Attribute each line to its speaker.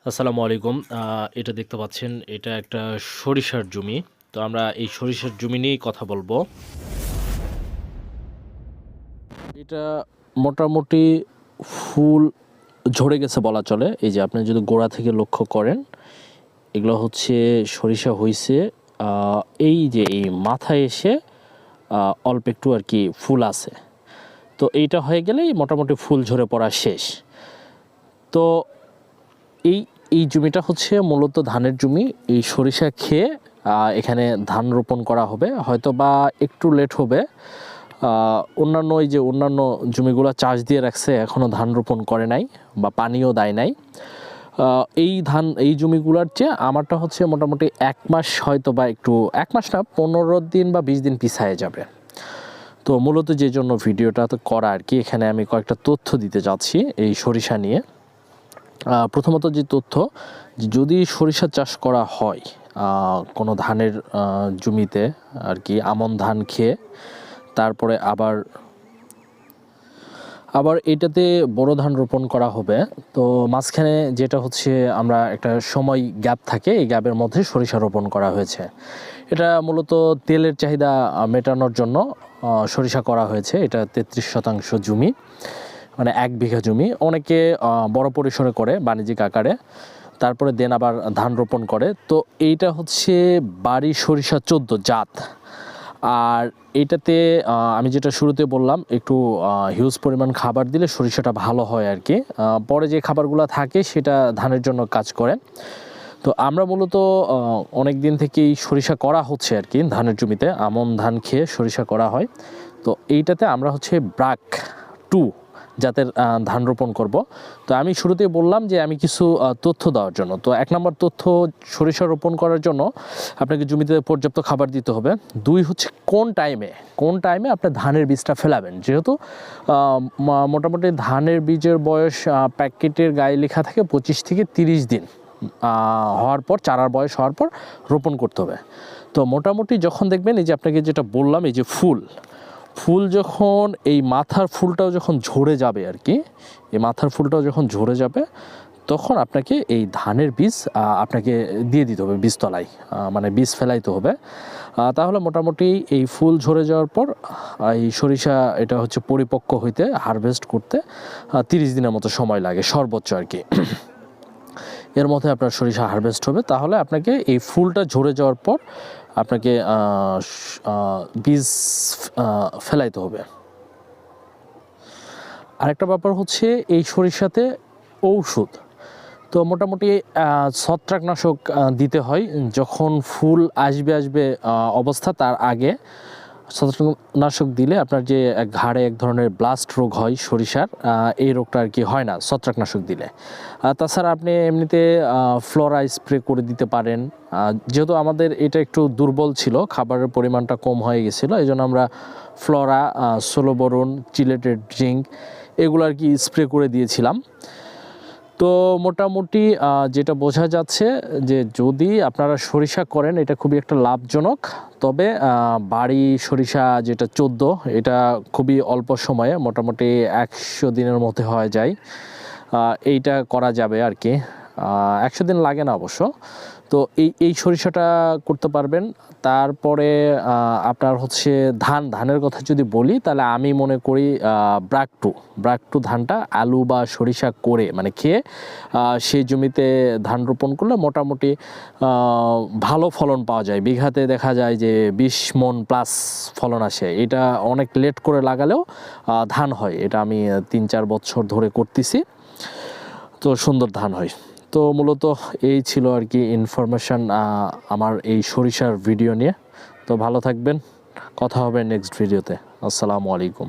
Speaker 1: আসসালামু আলাইকুম। এটা দেখতে পাচ্ছেন, এটা একটা সরিষার জমি। তো আমরা এই সরিষার জমি নিয়েই কথা বলবো। এটা মোটামুটি ফুল ঝরে গেছে বলা চলে। এই যে আপনি যদি গোড়া থেকে লক্ষ্য করেন, এগুলো হচ্ছে সরিষা হইছে। এই যে এই মাথায় এসে অল্প একটু আর কি ফুল আছে। তো এইটা হয়ে গেলেই মোটামুটি ফুল ঝরে পড়া শেষ। তো এই এই জমিটা হচ্ছে মূলত ধানের জমি। এই সরিষা খেয়ে এখানে ধান রোপণ করা হবে, হয়তো বা একটু লেট হবে। অন্যান্য এই যে অন্যান্য জমিগুলো চাষ দিয়ে রাখছে, এখনও ধান রোপণ করে নাই বা পানিও দেয় নাই। এই জমিগুলোর চেয়ে আমারটা হচ্ছে মোটামুটি 1 মাস, হয়তো বা একটু 1 মাস না, 15 দিন বা 20 দিন পিছায়ে যাবে। তো মূলত যে জন্য ভিডিওটা তো করা আর কি, এখানে আমি কয়েকটা তথ্য দিতে যাচ্ছি এই সরিষা নিয়ে। প্রথমত যে তথ্য, যদি সরিষা চাষ করা হয় কোনো ধানের জমিতে আর কি, আমন ধান খেয়ে, তারপরে আবার এটাতে বড় ধান রোপণ করা হবে। তো মাঝখানে যেটা হচ্ছে আমরা একটা সময় গ্যাপ থাকে, এই গ্যাপের মধ্যে সরিষা রোপণ করা হয়েছে। এটা মূলত তেলের চাহিদা মেটানোর জন্য সরিষা করা হয়েছে। এটা 33% জমি, মানে 1 বিঘা জমি। অনেকে বড় পরিসরে করে বাণিজ্যিক আকারে, তারপরে দেন আবার ধান রোপণ করে। তো এইটা হচ্ছে বাড়ি সরিষা 14 জাত। আর এইটাতে আমি যেটা শুরুতে বললাম, একটু হিউজ পরিমাণ খাবার দিলে সরিষাটা ভালো হয় আর কি। পরে যে খাবারগুলো থাকে সেটা ধানের জন্য কাজ করে। তো আমরা মূলত অনেক দিন থেকেই সরিষা করা হচ্ছে আর কি, ধানের জমিতে আমন ধান খেয়ে সরিষা করা হয়। তো এইটাতে আমরা হচ্ছে ব্রাক 2 জাতের ধান রোপণ করব। তো আমি শুরুতেই বললাম যে আমি কিছু তথ্য দেওয়ার জন্য। তো 1 নম্বর তথ্য, সরিষা রোপণ করার জন্য আপনাকে জমিতে পর্যাপ্ত খাবার দিতে হবে। 2 হচ্ছে কোন টাইমে আপনি ধানের বীজটা ফেলাবেন। যেহেতু মোটামুটি ধানের বীজের বয়স প্যাকেটের গায়ে লেখা থাকে 25 থেকে 30 দিন হওয়ার পর, চারার বয়স হওয়ার পর রোপণ করতে হবে। তো মোটামুটি যখন দেখবেন, এই যে আপনাকে যেটা বললাম, এই যে ফুল যখন এই মাথার ফুলটাও যখন ঝরে যাবে আর কি, এই মাথার ফুলটাও যখন ঝরে যাবে, তখন আপনাকে এই ধানের বীজ আপনাকে দিয়ে দিতে হবে বীজতলায়, মানে বীজ ফেলাইতে হবে। তাহলে মোটামুটি এই ফুল ঝরে যাওয়ার পর এই সরিষা, এটা হচ্ছে পরিপক্ক হইতে, হারভেস্ট করতে 30 দিনের মতো সময় লাগে সর্বোচ্চ আর কি। এর মধ্যে আপনার সরিষা হারভেস্ট হবে। তাহলে আপনাকে এই ফুলটা ঝরে যাওয়ার পর আপনাকে বীজ ফেলাইতে হবে। আরেকটা ব্যাপার হচ্ছে, এই সরিষাতে ঔষধ, তো মোটামুটি ছত্রাকনাশক দিতে হয় যখন ফুল আসবে অবস্থা, তার আগে ছত্রাকনাশক দিলে আপনার যে ঘাড়ে এক ধরনের ব্লাস্ট রোগ হয় সরিষার, এই রোগটা আর কি হয় না ছত্রাকনাশক দিলে। তাছাড়া আপনি এমনিতে ফ্লোরা স্প্রে করে দিতে পারেন। যেহেতু আমাদের এটা একটু দুর্বল ছিল, খাবারের পরিমাণটা কম হয়ে গেছিলো, এই জন্য আমরা ফ্লোরা, সোলোবরন, চিলেটেড জিঙ্ক এগুলো আর কি স্প্রে করে দিয়েছিলাম। তো মোটামুটি যেটা বোঝা যাচ্ছে যে যদি আপনারা সরিষা করেন, এটা খুবই একটা লাভজনক। তবে বাড়ি সরিষা যেটা 14, এটা খুবই অল্প সময়ে, মোটামুটি 100 দিনের মধ্যে হয়ে যায়। এইটা করা যাবে আর কি, 100 দিন লাগে না অবশ্য। তো এই সরিষাটা করতে পারবেন। তারপরে আপনার হচ্ছে ধানের কথা যদি বলি, তাহলে আমি মনে করি ব্রাক টু ধানটা আলু বা সরিষা করে, মানে খেয়ে সেই জমিতে ধান রোপণ করলে মোটামুটি ভালো ফলন পাওয়া যায়। বিঘাতে দেখা যায় যে 20 মণ প্লাস ফলন আসে। এটা অনেক লেট করে লাগালেও ধান হয়। এটা আমি 3-4 বছর ধরে করতেছি, তো সুন্দর ধান হয়। তো মূলত এই ছিল আর কি ইনফরমেশান আমার এই সরিষার ভিডিও নিয়ে। তো ভালো থাকবেন, কথা হবে নেক্সট ভিডিওতে। আসসালামু আলাইকুম।